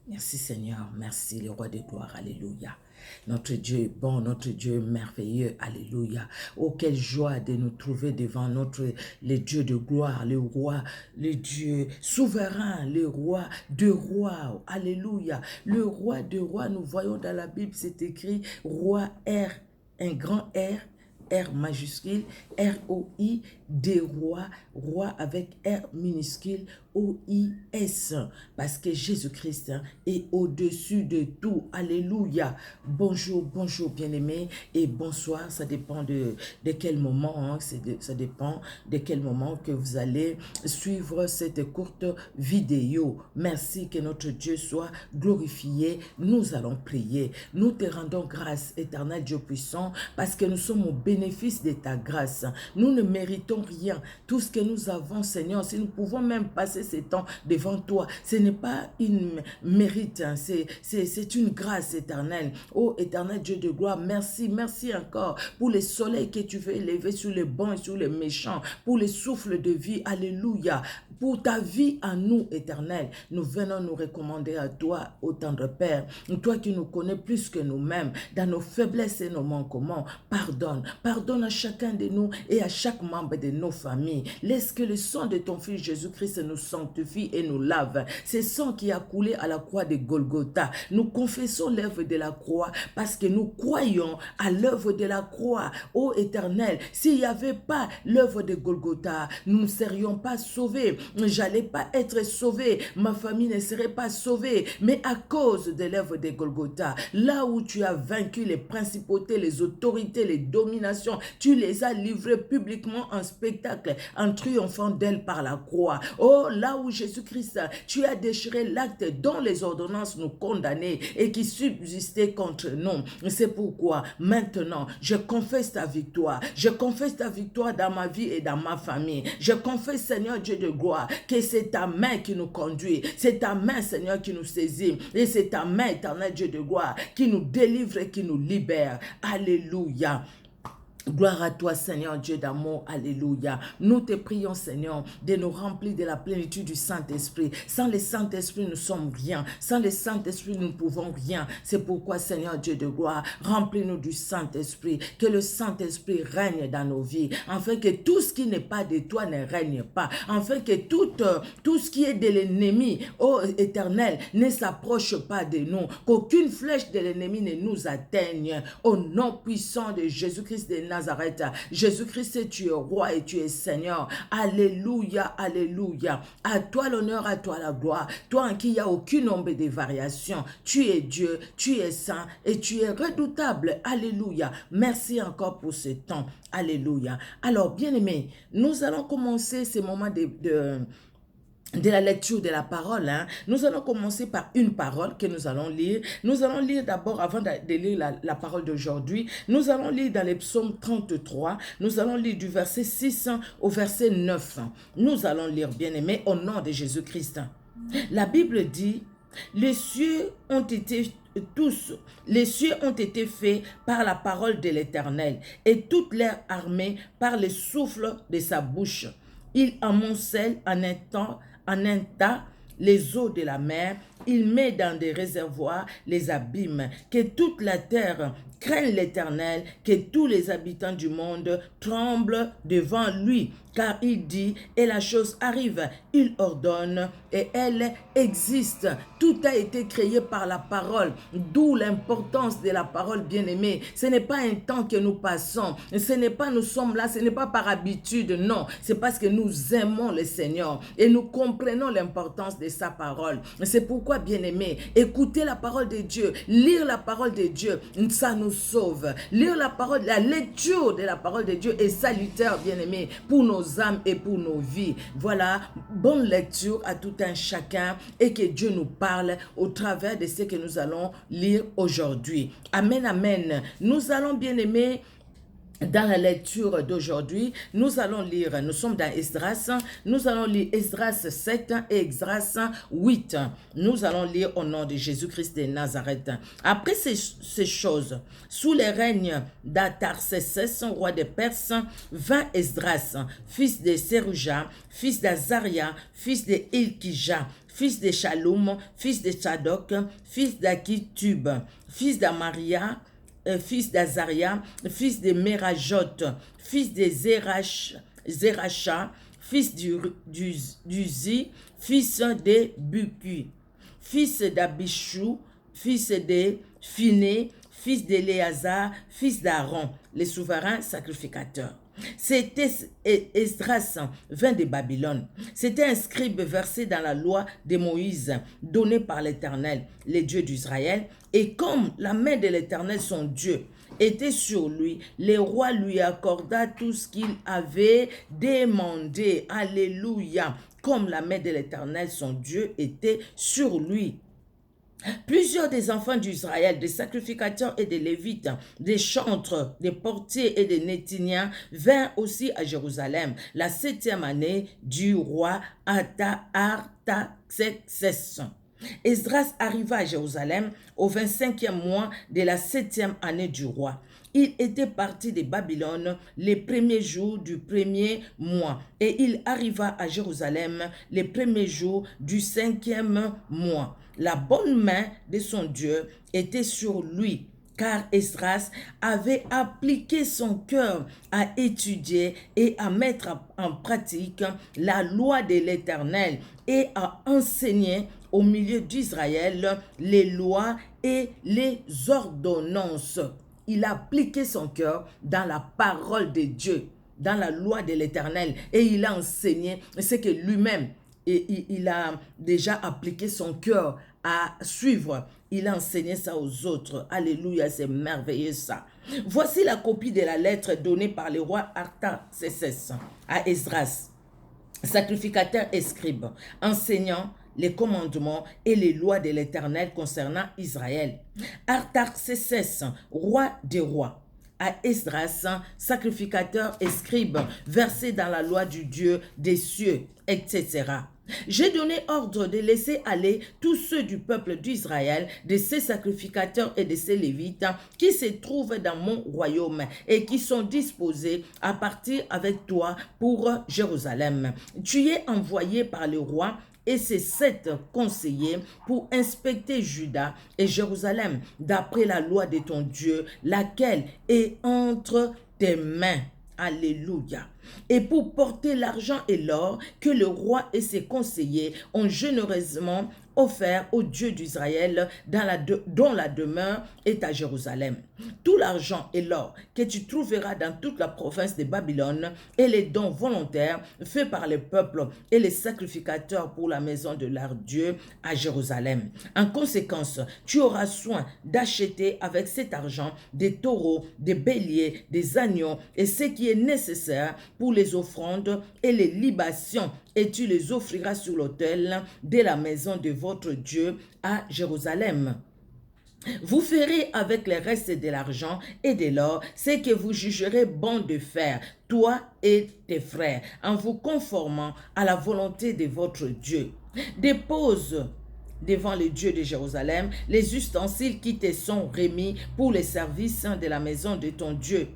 Merci Seigneur, merci le roi des gloires, alléluia. Notre Dieu est bon, notre Dieu est merveilleux, alléluia. Oh, quelle joie de nous trouver devant le Dieu de gloire, le roi, le Dieu souverain, le roi de rois, alléluia. Le roi de rois, nous voyons dans la Bible, c'est écrit roi R, un grand R, R majuscule, R-O-I, des rois, roi avec R minuscule, O-I-S, parce que Jésus-Christ est au-dessus de tout. Alléluia. Bonjour, bonjour bien-aimés et bonsoir. Ça dépend de quel moment, hein, ça dépend de quel moment que vous allez suivre cette courte vidéo. Merci, que notre Dieu soit glorifié. Nous allons prier. Nous te rendons grâce, éternel Dieu puissant, parce que nous sommes au bénéfice de ta grâce. Nous ne méritons rien. Tout ce que nous avons, Seigneur, si nous pouvons même passer ces temps devant toi, ce n'est pas une mérite, hein, c'est une grâce éternelle. Oh éternel Dieu de gloire, merci, merci encore pour les soleils que tu veux élever sur les bons et sur les méchants, pour les souffles de vie, alléluia. Pour ta vie à nous, éternel, nous venons nous recommander à toi, ô tendre Père. Toi qui nous connais plus que nous-mêmes, dans nos faiblesses et nos manquements, pardonne. Pardonne à chacun de nous et à chaque membre de nos familles. Laisse que le sang de ton Fils Jésus-Christ nous sanctifie et nous lave. C'est sang qui a coulé à la croix de Golgotha. Nous confessons l'œuvre de la croix parce que nous croyons à l'œuvre de la croix. Ô éternel, s'il n'y avait pas l'œuvre de Golgotha, nous ne serions pas sauvés. J'allais pas être sauvé, ma famille ne serait pas sauvée, mais à cause de l'œuvre de Golgotha, là où tu as vaincu les principautés, les autorités, les dominations, tu les as livrées publiquement en spectacle, en triomphant d'elles par la croix. Oh, là où Jésus-Christ, tu as déchiré l'acte dont les ordonnances nous condamnaient et qui subsistait contre nous. C'est pourquoi maintenant, je confesse ta victoire. Je confesse ta victoire dans ma vie et dans ma famille. Je confesse, Seigneur Dieu de gloire, que c'est ta main qui nous conduit, c'est ta main, Seigneur, qui nous saisit, et c'est ta main, éternel Dieu de gloire, qui nous délivre et qui nous libère. Alléluia. Gloire à toi, Seigneur, Dieu d'amour, alléluia. Nous te prions, Seigneur, de nous remplir de la plénitude du Saint-Esprit. Sans le Saint-Esprit, nous ne sommes rien. Sans le Saint-Esprit, nous ne pouvons rien. C'est pourquoi, Seigneur, Dieu de gloire, remplis-nous du Saint-Esprit. Que le Saint-Esprit règne dans nos vies, afin que tout ce qui n'est pas de toi ne règne pas. Afin que tout ce qui est de l'ennemi, ô éternel, ne s'approche pas de nous. Qu'aucune flèche de l'ennemi ne nous atteigne. Au nom puissant de Jésus-Christ de Nazareth. Jésus-Christ, tu es roi et tu es Seigneur. Alléluia, alléluia. À toi l'honneur, à toi la gloire. Toi en qui il n'y a aucune ombre de variation. Tu es Dieu, tu es saint et tu es redoutable. Alléluia. Merci encore pour ce temps. Alléluia. Alors, bien-aimés, nous allons commencer ces moments de la lecture de la parole. Nous allons commencer par une parole que nous allons lire. Nous allons lire d'abord, avant de lire la parole d'aujourd'hui, nous allons lire dans les psaumes 33, nous allons lire du verset 6 au verset 9. Nous allons lire, bien-aimés, au nom de Jésus-Christ. La Bible dit, les cieux ont été faits par la parole de l'Éternel, et toute leur armée par le souffle de sa bouche. Il amoncelle en un tas les eaux de la mer, il met dans des réservoirs les abîmes. Que toute la terre craigne l'Éternel, que tous les habitants du monde tremblent devant lui. Car il dit, et la chose arrive, il ordonne, et elle existe. Tout a été créé par la parole, d'où l'importance de la parole, bien-aimée. Ce n'est pas un temps que nous passons, ce n'est pas nous sommes là, ce n'est pas par habitude, non. C'est parce que nous aimons le Seigneur et nous comprenons l'importance de sa parole. C'est pourquoi, bien-aimé, écouter la parole de Dieu, lire la parole de Dieu, ça nous sauve. Lire la parole, la lecture de la parole de Dieu est salutaire, bien-aimé, pour nos âmes et pour nos vies. Voilà, bonne lecture à tout un chacun et que Dieu nous parle au travers de ce que nous allons lire aujourd'hui. Amen, amen. Nous allons, bien-aimés, dans la lecture d'aujourd'hui, nous allons lire, nous sommes dans Esdras, nous allons lire Esdras 7 et Esdras 8. Nous allons lire au nom de Jésus-Christ de Nazareth. Après ces choses, sous les règnes d'Artaxerxès, roi des Perses, vint Esdras, fils de Seruja, fils d'Azaria, fils de Hilkija, fils de Shalom, fils de Tchadok, fils d'Akitub, fils d'Amaria, fils d'Azaria, fils de Merajot, fils de Zeracha, fils d'Uzi, fils de Buki, fils d'Abichou, fils de Phiné, fils d'Éléazar, fils d'Aaron, les souverains sacrificateurs. C'était Esdras, vint de Babylone. C'était un scribe versé dans la loi de Moïse, donnée par l'Éternel, les dieux d'Israël. Et comme la main de l'Éternel, son Dieu, était sur lui, le roi lui accorda tout ce qu'il avait demandé. Alléluia. Comme la main de l'Éternel, son Dieu, était sur lui. Plusieurs des enfants d'Israël, des sacrificateurs et des Lévites, des chantres, des portiers et des Néthiniens vinrent aussi à Jérusalem la 7e année du roi Artaxerxès. Esdras arriva à Jérusalem au 25e mois de la 7e année du roi. Il était parti de Babylone les premiers jours du premier mois et il arriva à Jérusalem les premiers jours du 5e mois. La bonne main de son Dieu était sur lui, car Esdras avait appliqué son cœur à étudier et à mettre en pratique la loi de l'Éternel et à enseigner au milieu d'Israël les lois et les ordonnances. Il a appliqué son cœur dans la parole de Dieu, dans la loi de l'Éternel, et il a enseigné ce que lui-même, il a déjà appliqué son cœur à suivre. Il a enseigné ça aux autres. Alléluia, c'est merveilleux ça. Voici la copie de la lettre donnée par le roi Artaxerxès à Esdras, sacrificateur et scribe, enseignant les commandements et les lois de l'Éternel concernant Israël. Artaxerxès, roi des rois, à Esdras, sacrificateur et scribe, versé dans la loi du Dieu des cieux, etc. J'ai donné ordre de laisser aller tous ceux du peuple d'Israël, de ses sacrificateurs et de ses lévites qui se trouvent dans mon royaume et qui sont disposés à partir avec toi pour Jérusalem. Tu es envoyé par le roi et ses 7 conseillers pour inspecter Juda et Jérusalem d'après la loi de ton Dieu, laquelle est entre tes mains. Alléluia. Et pour porter l'argent et l'or que le roi et ses conseillers ont généreusement offert au Dieu d'Israël dont la demeure est à Jérusalem. Tout l'argent et l'or que tu trouveras dans toute la province de Babylone et les dons volontaires faits par le peuple et les sacrificateurs pour la maison de leur Dieu à Jérusalem. En conséquence, tu auras soin d'acheter avec cet argent des taureaux, des béliers, des agneaux et ce qui est nécessaire pour les offrandes et les libations, et tu les offriras sur l'autel de la maison de votre Dieu à Jérusalem. Vous ferez avec le reste de l'argent et de l'or ce que vous jugerez bon de faire, toi et tes frères, en vous conformant à la volonté de votre Dieu. Dépose devant le Dieu de Jérusalem les ustensiles qui te sont remis pour les services de la maison de ton Dieu.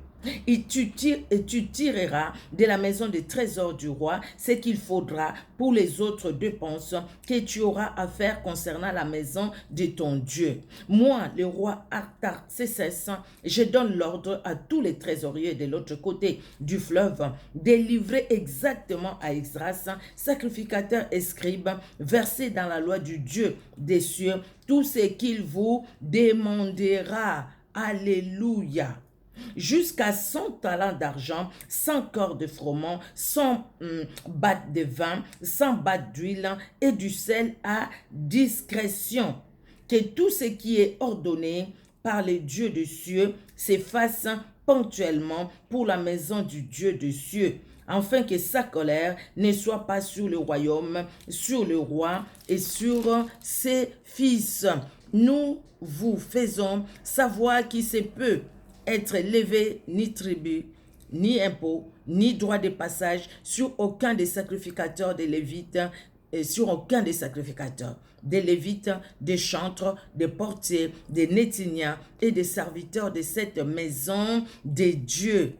Et tu tireras de la maison des trésors du roi ce qu'il faudra pour les autres dépenses que tu auras à faire concernant la maison de ton Dieu. Moi, le roi Artaxerxès, je donne l'ordre à tous les trésoriers de l'autre côté du fleuve de livrer exactement à Esdras, sacrificateur et scribe, versé dans la loi du Dieu des cieux, tout ce qu'il vous demandera. Alléluia. Jusqu'à 100 talents d'argent, 100 corps de froment, 100 battes de vin, 100 battes d'huile et du sel à discrétion. Que tout ce qui est ordonné par les dieux des cieux se fasse ponctuellement pour la maison du Dieu des cieux, afin que sa colère ne soit pas sur le royaume, sur le roi et sur ses fils. Nous vous faisons savoir qu'il se peut être levé ni tribut, ni impôt, ni droit de passage sur aucun des sacrificateurs des Lévites, sur aucun des sacrificateurs, des Lévites, des chantres, des portiers, des Néthiniens et des serviteurs de cette maison des dieux.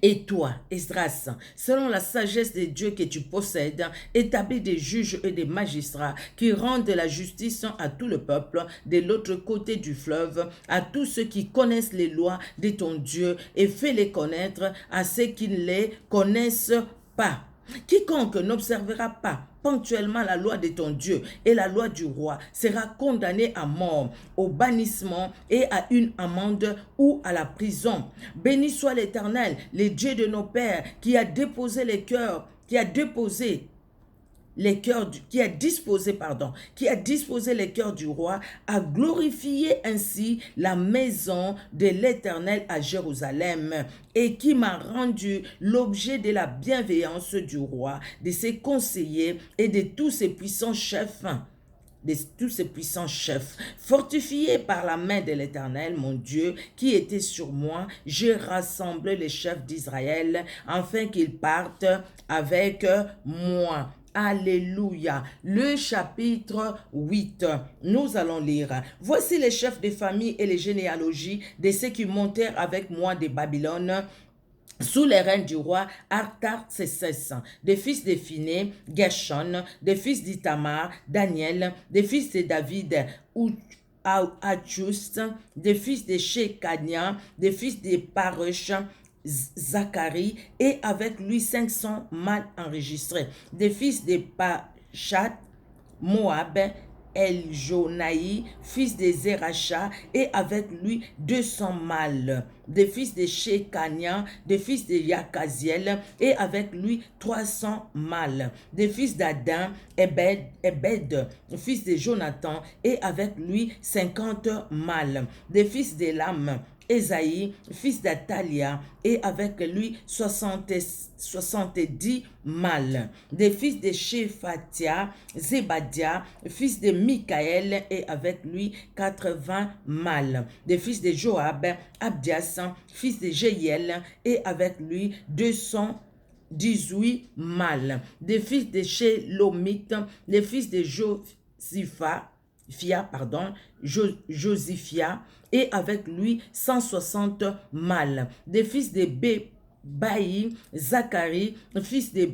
Et toi, Esdras, selon la sagesse des dieux que tu possèdes, établis des juges et des magistrats qui rendent la justice à tout le peuple de l'autre côté du fleuve, à tous ceux qui connaissent les lois de ton Dieu, et fais-les connaître à ceux qui ne les connaissent pas. Quiconque n'observera pas ponctuellement la loi de ton Dieu et la loi du roi sera condamné à mort, au bannissement et à une amende ou à la prison. Béni soit l'Éternel, le Dieu de nos pères, qui a déposé les cœurs, qui a disposé les cœurs du roi, à glorifier ainsi la maison de l'Éternel à Jérusalem, et qui m'a rendu l'objet de la bienveillance du roi, de ses conseillers et de tous ses puissants chefs. Fortifié par la main de l'Éternel, mon Dieu, qui était sur moi, j'ai rassemblé les chefs d'Israël, afin qu'ils partent avec moi. Alléluia. Le chapitre 8, nous allons lire. Voici les chefs des familles et les généalogies de ceux qui montèrent avec moi de Babylone sous les règnes du roi Artaxerxès, des fils de Phiné, Gershon, des fils d'Itamar, Daniel, des fils de David, Achus, des fils de Shekania, des fils de Parosh, Zacharie, et avec lui 500 mâles enregistrés, des fils de Pachat, Moab, Eljonaï, fils de Zeracha, et avec lui 200 mâles, des fils de Shekania, des fils de Yakaziel, et avec lui 300 mâles, des fils d'Adam, Ebed, fils de Jonathan, et avec lui 50 mâles, des fils d'Élam, Esaïe, fils d'Atalia, et avec lui 70 mâles, des fils de Shephatia, Zebadia, fils de Michaël, et avec lui 80 mâles, des fils de Joab, Abdias, fils de Jéiel, et avec lui 218 mâles, des fils de Shélomite, des fils de Josiphia, et avec lui 160 mâles, des fils de Bebaï, Zacharie, fils de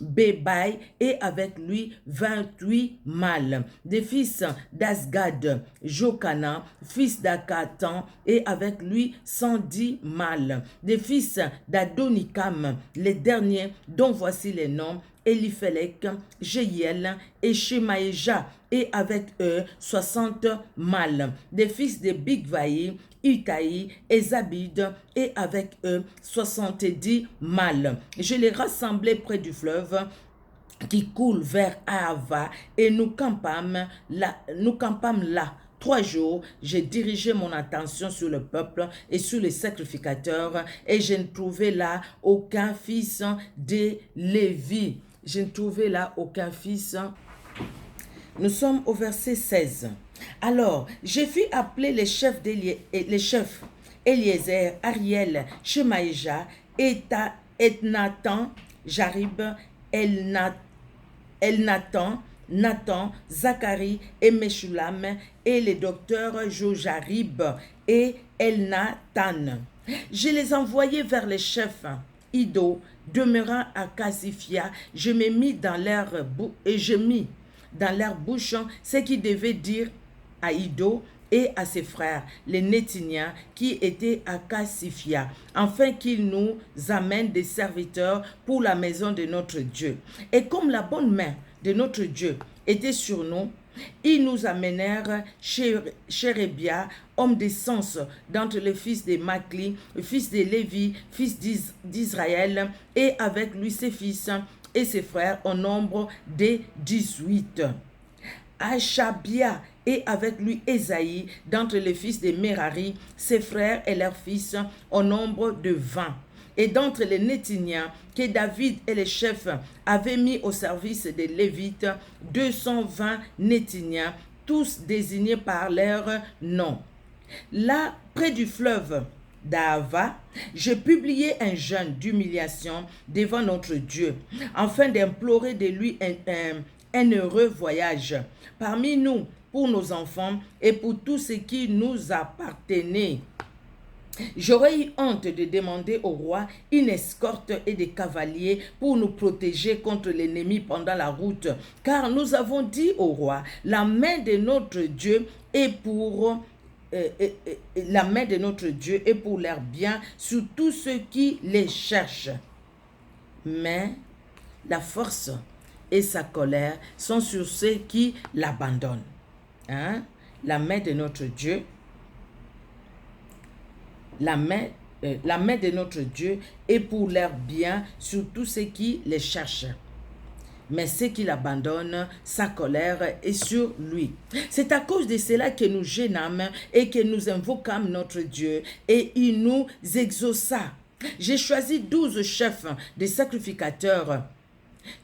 Bebaï, et avec lui 28 mâles, des fils d'Asgad, Jokana, fils d'Akatan, et avec lui 110 mâles, des fils d'Adonikam, les derniers, dont voici les noms: Eliphelec, Jéiel et Shemaïja, et avec eux 60 mâles, des fils de Bigvaï, Itaï et Zabid, et avec eux 70 mâles. Je les rassemblai près du fleuve qui coule vers Ahava, et nous campâmes là. 3 jours, j'ai dirigé mon attention sur le peuple et sur les sacrificateurs, et je ne trouvai là aucun fils de Lévi. Je ne trouvais là aucun fils. Nous sommes au verset 16. Alors, je fis appeler les chefs Eliezer, Ariel, Shemaïja, Etnathan, Jarib, Elnathan, Nathan, Zacharie et Meshulam, et les docteurs Jojarib et Elnathan. Je les envoyai vers les chefs Ido, demeurant à Cassifia. Je me mis dans leur bouche ce qu'ils devaient dire à Ido et à ses frères, les Nétiniens, qui étaient à Cassifia, afin qu'ils nous amènent des serviteurs pour la maison de notre Dieu. Et comme la bonne main de notre Dieu était sur nous, ils nous amenèrent Chérébia, homme de sens d'entre les fils de Makli, fils de Lévi, fils d'Israël, et avec lui ses fils et ses frères au nombre de 18. Achabia, et avec lui Esaïe, d'entre les fils de Merari, ses frères et leurs fils au nombre de 20. Et d'entre les Nétiniens que David et les chefs avaient mis au service des Lévites, 220 Nétiniens, tous désignés par leur nom. Là, près du fleuve d'Ahava, j'ai publié un jeûne d'humiliation devant notre Dieu, afin d'implorer de lui un heureux voyage parmi nous, pour nos enfants et pour tout ce qui nous appartenait. J'aurais eu honte de demander au roi une escorte et des cavaliers pour nous protéger contre l'ennemi pendant la route, car nous avons dit au roi, la main de notre Dieu est pour la main de notre Dieu est pour leur bien sur tous ceux qui les cherchent. Mais la force et sa colère sont sur ceux qui l'abandonnent. Hein? La main de notre Dieu, la main de notre Dieu est pour leur bien sur tous ceux qui les cherchent. Mais ceux qui l'abandonnent, sa colère est sur lui. C'est à cause de cela que nous gênâmes et que nous invoquâmes notre Dieu, et il nous exauça. J'ai choisi 12 chefs des sacrificateurs,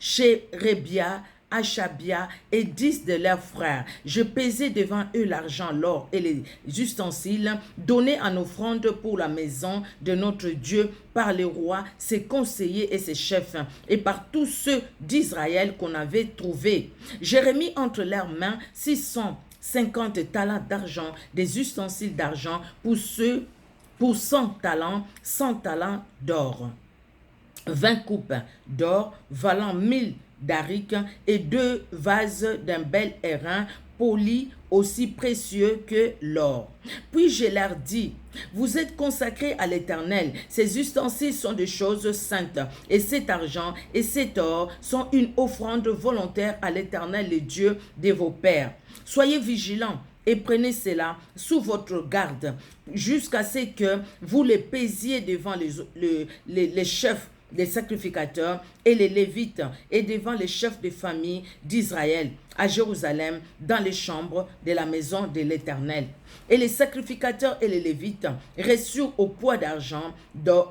Chérébia, Achabia et 10 de leurs frères. Je pesai devant eux l'argent, l'or et les ustensiles donnés en offrande pour la maison de notre Dieu par les rois, ses conseillers et ses chefs, et par tous ceux d'Israël qu'on avait trouvés. J'ai remis entre leurs mains 650 talents d'argent, des ustensiles d'argent pour 100 talents, 100 talents d'or, 20 coupes d'or valant 1000 d'aric et 2 vases d'un bel airain poli aussi précieux que l'or. Puis je leur dis, vous êtes consacrés à l'Éternel, ces ustensiles sont des choses saintes, et cet argent et cet or sont une offrande volontaire à l'Éternel, le Dieu de vos pères. Soyez vigilants et prenez cela sous votre garde, jusqu'à ce que vous les pesiez devant les chefs des sacrificateurs et les Lévites, et devant les chefs de famille d'Israël à Jérusalem, dans les chambres de la maison de l'Éternel. Et les sacrificateurs et les Lévites reçurent au poids d'argent,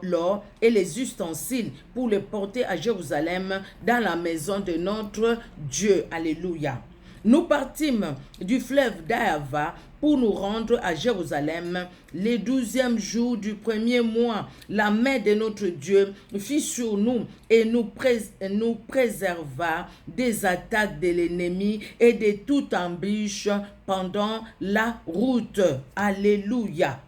l'or et les ustensiles pour les porter à Jérusalem, dans la maison de notre Dieu. Alléluia. Nous partîmes du fleuve d'Ahava pour nous rendre à Jérusalem le 12e jour du premier mois. La main de notre Dieu fit sur nous et nous préserva des attaques de l'ennemi et de toute embûche pendant la route. Alléluia.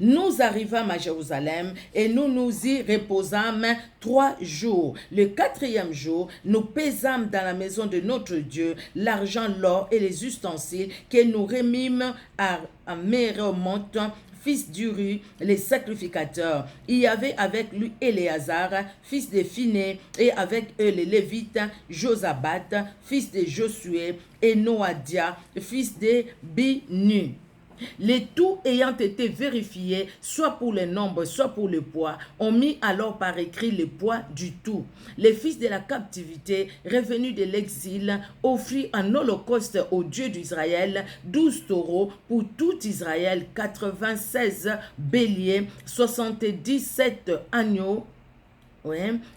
Nous arrivâmes à Jérusalem et nous nous y reposâmes 3 jours. Le 4e jour, nous pesâmes dans la maison de notre Dieu l'argent, l'or et les ustensiles que nous remîmes à Méromont, fils d'Uri, les sacrificateurs. Il y avait avec lui Éléazar, fils de Phiné, et avec eux les Lévites, Josabat, fils de Josué, et Noadia, fils de Binu. Les tout ayant été vérifiés, soit pour le nombre, soit pour le poids, on mit alors par écrit le poids du tout. Les fils de la captivité, revenus de l'exil, offrirent en holocauste au Dieu d'Israël 12 taureaux pour tout Israël, 96 béliers, 77 agneaux,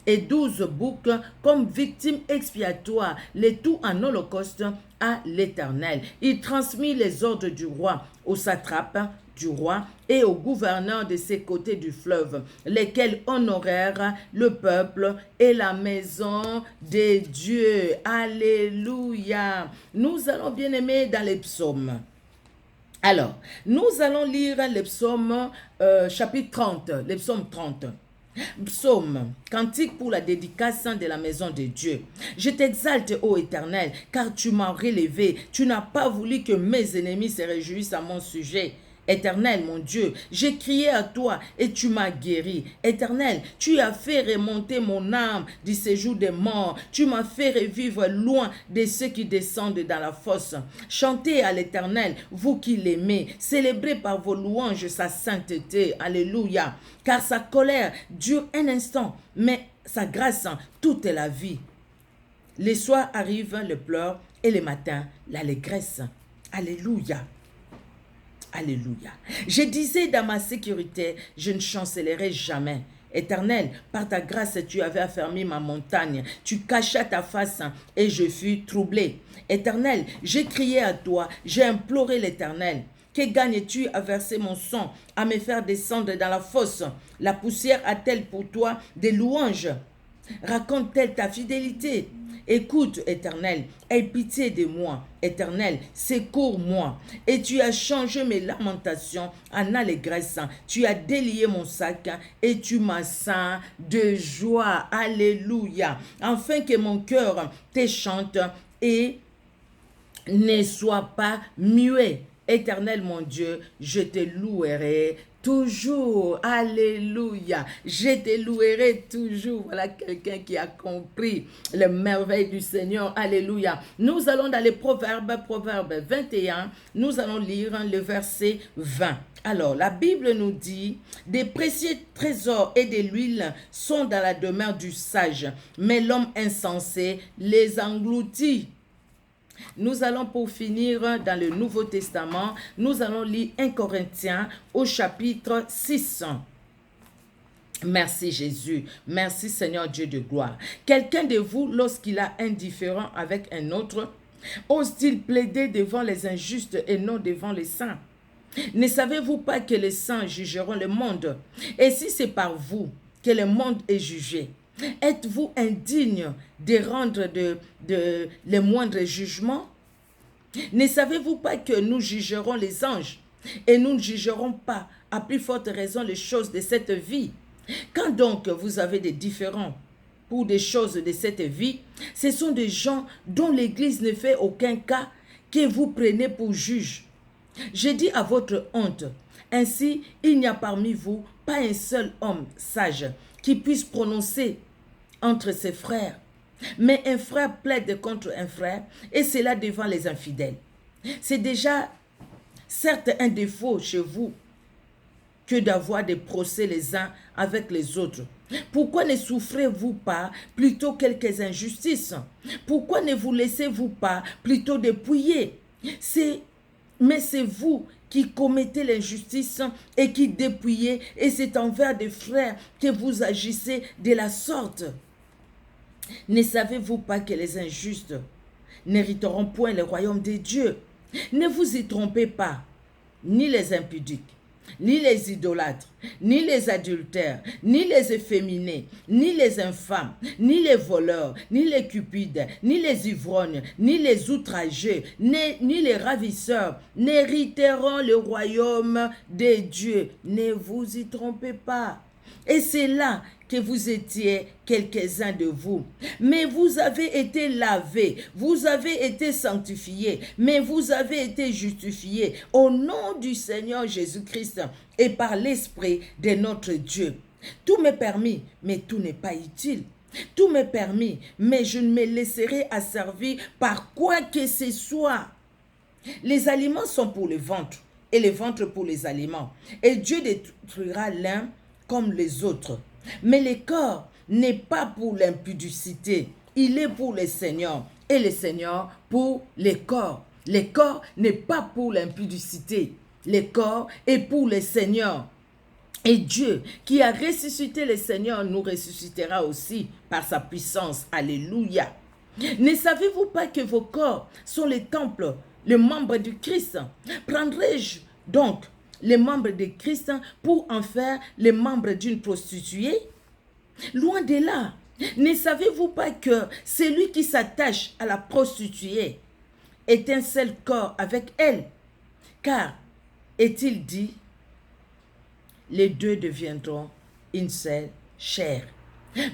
et 12 boucs comme victime expiatoire, le tout en holocauste à l'Éternel. Il transmit les ordres du roi aux satrapes du roi et aux gouverneurs de ces côtés du fleuve, lesquels honorèrent le peuple et la maison de Dieu. Alléluia. Nous allons bien aimer dans les psaumes. Alors, nous allons lire les psaumes chapitre 30, les psaumes 30. Psaume, cantique pour la dédicace de la maison de Dieu. Je t'exalte, ô Éternel, car tu m'as relevé. Tu n'as pas voulu que mes ennemis se réjouissent à mon sujet. Éternel, mon Dieu, j'ai crié à toi et tu m'as guéri. Éternel, tu as fait remonter mon âme du séjour des morts. Tu m'as fait revivre loin de ceux qui descendent dans la fosse. Chantez à l'Éternel, vous qui l'aimez. Célébrez par vos louanges sa sainteté. Alléluia. Car sa colère dure un instant, mais sa grâce toute la vie. Les soirs arrivent le pleurs et les matins l'allégresse. Alléluia. Alléluia. Je disais dans ma sécurité, je ne chancellerai jamais. Éternel, par ta grâce, tu avais affermi ma montagne. Tu cachas ta face et je fus troublé. Éternel, j'ai crié à toi, j'ai imploré l'Éternel. Que gagnes-tu à verser mon sang, à me faire descendre dans la fosse? La poussière a-t-elle pour toi des louanges? Raconte-t-elle ta fidélité? Écoute, Éternel, aie pitié de moi. Éternel, secours-moi. Et tu as changé mes lamentations en allégresse. Tu as délié mon sac et tu m'as ceint de joie. Alléluia. Afin que mon cœur te chante et ne sois pas muet. Éternel mon Dieu, je te louerai toujours. Alléluia. Je te louerai toujours. Voilà quelqu'un qui a compris les merveilles du Seigneur. Alléluia. Nous allons dans les Proverbes 21. Nous allons lire le verset 20. Alors, la Bible nous dit, des précieux trésors et de l'huile sont dans la demeure du sage, mais l'homme insensé les engloutit. Nous allons pour finir dans le Nouveau Testament, nous allons lire 1 Corinthiens au chapitre 6. Merci Jésus, merci Seigneur Dieu de gloire. Quelqu'un de vous, lorsqu'il a un différend avec un autre, ose-t-il plaider devant les injustes et non devant les saints? Ne savez-vous pas que les saints jugeront le monde? Et si c'est par vous que le monde est jugé, êtes-vous indigne de rendre les moindres jugements? Ne savez-vous pas que nous jugerons les anges et nous ne jugerons pas à plus forte raison les choses de cette vie? Quand donc vous avez des différends pour des choses de cette vie, ce sont des gens dont l'Église ne fait aucun cas que vous prenez pour juges. Je dis à votre honte, ainsi il n'y a parmi vous pas un seul homme sage qui puisse prononcer entre ses frères. Mais un frère plaide contre un frère, et cela devant les infidèles. C'est déjà certes un défaut chez vous que d'avoir des procès les uns avec les autres. Pourquoi ne souffrez-vous pas plutôt quelques injustices? Pourquoi ne vous laissez-vous pas plutôt dépouiller? Mais c'est vous qui commettez l'injustice et qui dépouillez, et c'est envers des frères que vous agissez de la sorte. Ne savez-vous pas que les injustes n'hériteront point le royaume de Dieu? Ne vous y trompez pas, ni les impudiques, ni les idolâtres, ni les adultères, ni les efféminés, ni les infâmes, ni les voleurs, ni les cupides, ni les ivrognes, ni les outrageux, ni les ravisseurs n'hériteront le royaume de Dieu. Ne vous y trompez pas. Et c'est là que vous étiez quelques-uns de vous. Mais vous avez été lavés, vous avez été sanctifiés, mais vous avez été justifiés au nom du Seigneur Jésus-Christ et par l'Esprit de notre Dieu. Tout m'est permis, mais tout n'est pas utile. Tout m'est permis, mais je ne me laisserai asservir par quoi que ce soit. Les aliments sont pour le ventre, et le ventre pour les aliments. Et Dieu détruira l'un comme les autres. Mais le corps n'est pas pour l'impudicité, il est pour le Seigneur, et le Seigneur pour les corps. Le corps n'est pas pour l'impudicité, le corps est pour le Seigneur. Et Dieu, qui a ressuscité le Seigneur, nous ressuscitera aussi par sa puissance. Alléluia. Ne savez-vous pas que vos corps sont les temples, les membres du Christ? Prendrai-je donc les membres de Christ pour en faire les membres d'une prostituée? Loin de là. Ne savez-vous pas que celui qui s'attache à la prostituée est un seul corps avec elle? Car, est-il dit, les deux deviendront une seule chair.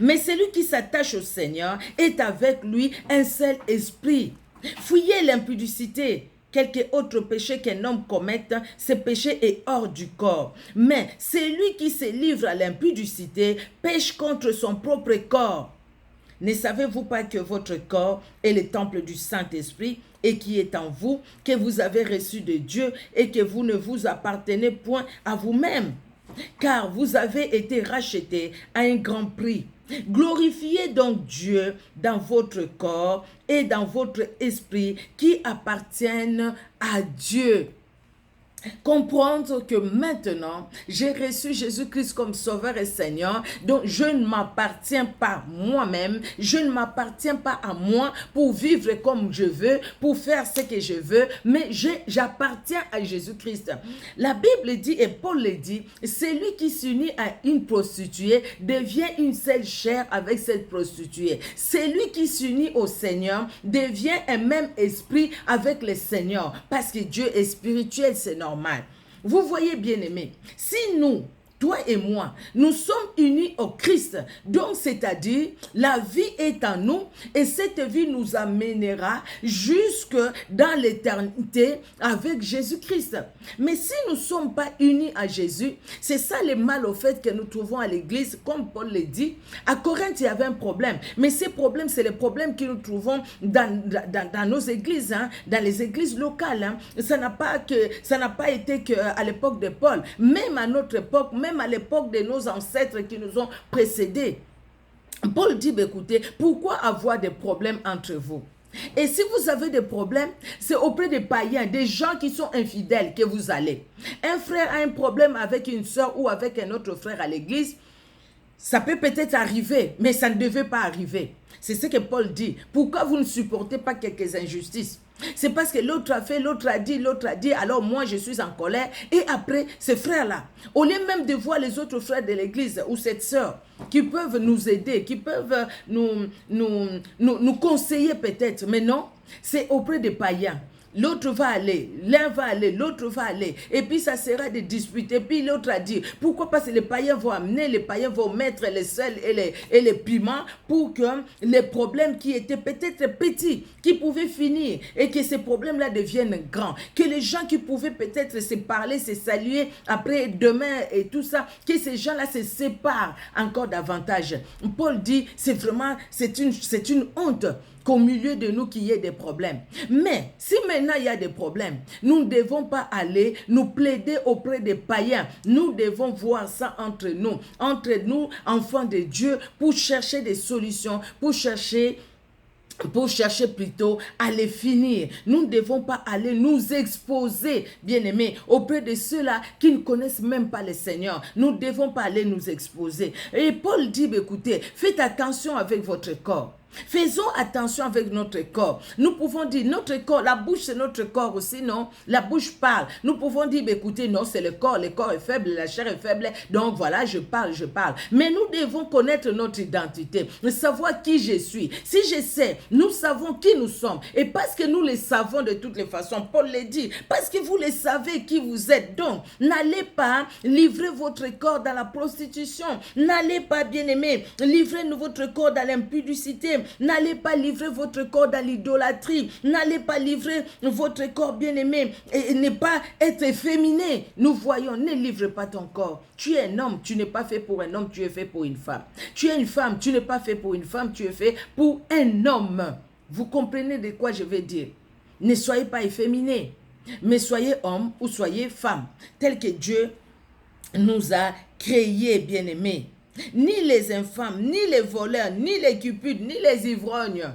Mais celui qui s'attache au Seigneur est avec lui un seul esprit. Fuyez l'impudicité. Quelque autre péché qu'un homme commette, ce péché est hors du corps. Mais celui qui se livre à l'impudicité pêche contre son propre corps. Ne savez-vous pas que votre corps est le temple du Saint-Esprit et qui est en vous, que vous avez reçu de Dieu et que vous ne vous appartenez point à vous-même? Car vous avez été rachetés à un grand prix. Glorifiez donc Dieu dans votre corps et dans votre esprit qui appartiennent à Dieu. comprendre que maintenant, j'ai reçu Jésus-Christ comme Sauveur et Seigneur, donc je ne m'appartiens pas moi-même, je ne m'appartiens pas à moi pour vivre comme je veux, pour faire ce que je veux, mais j'appartiens à Jésus-Christ. La Bible dit, et Paul le dit, celui qui s'unit à une prostituée devient une seule chair avec cette prostituée. Celui qui s'unit au Seigneur devient un même esprit avec le Seigneur, parce que Dieu est spirituel, c'est normal. Vous voyez, bien-aimés, si nous, toi et moi, nous sommes unis au Christ, donc c'est-à-dire la vie est en nous et cette vie nous amènera jusque dans l'éternité avec Jésus-Christ. Mais si nous ne sommes pas unis à Jésus, c'est ça le mal au fait que nous trouvons à l'église, comme Paul le dit. À Corinthe, il y avait un problème, mais ces problèmes, c'est les problèmes que nous trouvons dans nos églises, hein, dans les églises locales. Hein. Ça n'a pas été qu'à l'époque de Paul, même à notre époque, même à l'époque de nos ancêtres qui nous ont précédés. Paul dit, écoutez, pourquoi avoir des problèmes entre vous? Et si vous avez des problèmes, c'est auprès des païens, des gens qui sont infidèles que vous allez. Un frère a un problème avec une soeur ou avec un autre frère à l'église, ça peut peut-être arriver, mais ça ne devait pas arriver. C'est ce que Paul dit. Pourquoi vous ne supportez pas quelques injustices? C'est parce que l'autre a fait, l'autre a dit, alors moi je suis en colère. Et après, ces frères-là, au lieu même de voir les autres frères de l'église ou cette sœur qui peuvent nous aider, qui peuvent nous conseiller peut-être, mais non, c'est auprès des païens. L'autre va aller, l'un va aller, l'autre va aller. Et puis ça sera des disputes. Et puis l'autre a dit, pourquoi? Parce que les païens vont amener, les païens vont mettre les sels et les piments pour que les problèmes qui étaient peut-être petits, qui pouvaient finir, et que ces problèmes-là deviennent grands. Que les gens qui pouvaient peut-être se parler, se saluer après, demain et tout ça, que ces gens-là se séparent encore davantage. Paul dit, c'est une honte qu'au milieu de nous qu'il y ait des problèmes. Mais si maintenant il y a des problèmes, nous ne devons pas aller nous plaider auprès des païens. Nous devons voir ça entre nous enfants de Dieu, pour chercher des solutions, pour chercher plutôt à les finir. Nous ne devons pas aller nous exposer, bien-aimés, auprès de ceux-là qui ne connaissent même pas le Seigneur. Nous ne devons pas aller nous exposer. Et Paul dit, écoutez, faites attention avec votre corps. Faisons attention avec notre corps. Nous pouvons dire, notre corps, la bouche c'est notre corps aussi, non? La bouche parle. Nous pouvons dire, écoutez, non, c'est le corps est faible, la chair est faible, donc voilà, je parle. Mais nous devons connaître notre identité, savoir qui je suis. Si je sais, nous savons qui nous sommes. Et parce que nous les savons de toutes les façons, Paul le dit, parce que vous les savez qui vous êtes. Donc, n'allez pas livrer votre corps dans la prostitution. N'allez pas, bien-aimés, livrer votre corps dans l'impudicité. N'allez pas livrer votre corps dans l'idolâtrie. N'allez pas livrer votre corps, bien-aimé, et ne pas être efféminé. Nous voyons, ne livre pas ton corps. Tu es un homme, tu n'es pas fait pour un homme, tu es fait pour une femme. Tu es une femme, tu n'es pas fait pour une femme, tu es fait pour un homme. Vous comprenez de quoi je veux dire? Ne soyez pas efféminés, mais soyez homme ou soyez femme, tel que Dieu nous a créés, bien-aimés. Ni les infâmes, ni les voleurs, ni les cupides, ni les ivrognes.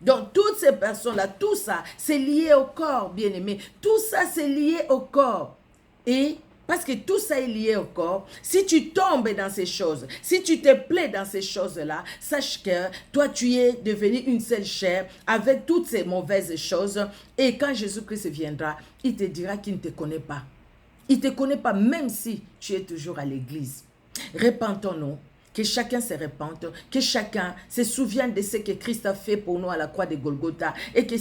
Donc, toutes ces personnes-là, tout ça, c'est lié au corps, bien-aimé. Tout ça, c'est lié au corps. Et parce que tout ça est lié au corps, si tu tombes dans ces choses, si tu te plais dans ces choses-là, sache que toi, tu es devenu une seule chair avec toutes ces mauvaises choses. Et quand Jésus-Christ viendra, il te dira qu'il ne te connaît pas. Il ne te connaît pas, même si tu es toujours à l'église. Repentons-nous, que chacun se repente, que chacun se souvienne de ce que Christ a fait pour nous à la croix de Golgotha et que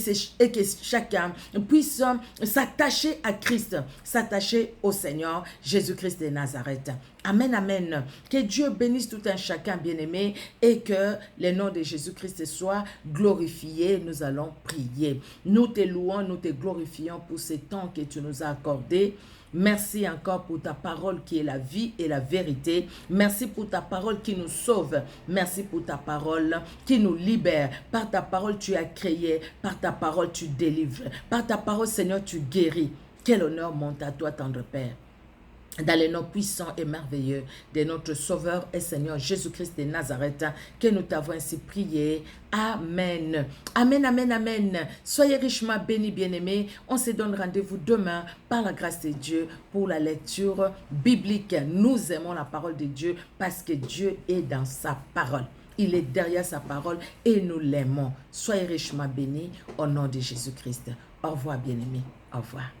chacun puisse s'attacher à Christ, s'attacher au Seigneur Jésus-Christ de Nazareth. Amen, amen. Que Dieu bénisse tout un chacun, bien-aimé, et que le nom de Jésus-Christ soit glorifié. Nous allons prier. Nous te louons, nous te glorifions pour ce temps que tu nous as accordé. Merci encore pour ta parole qui est la vie et la vérité. Merci pour ta parole qui nous sauve. Merci pour ta parole qui nous libère. Par ta parole, tu as créé. Par ta parole, tu délivres. Par ta parole, Seigneur, tu guéris. Quel honneur monte à toi, tendre Père. dans les noms puissants et merveilleux de notre Sauveur et Seigneur Jésus-Christ de Nazareth, que nous t'avons ainsi prié. Amen. Amen, amen, amen. Soyez richement bénis, bien-aimés. On se donne rendez-vous demain par la grâce de Dieu pour la lecture biblique. Nous aimons la parole de Dieu parce que Dieu est dans sa parole. Il est derrière sa parole et nous l'aimons. Soyez richement bénis au nom de Jésus-Christ. Au revoir, bien-aimés. Au revoir.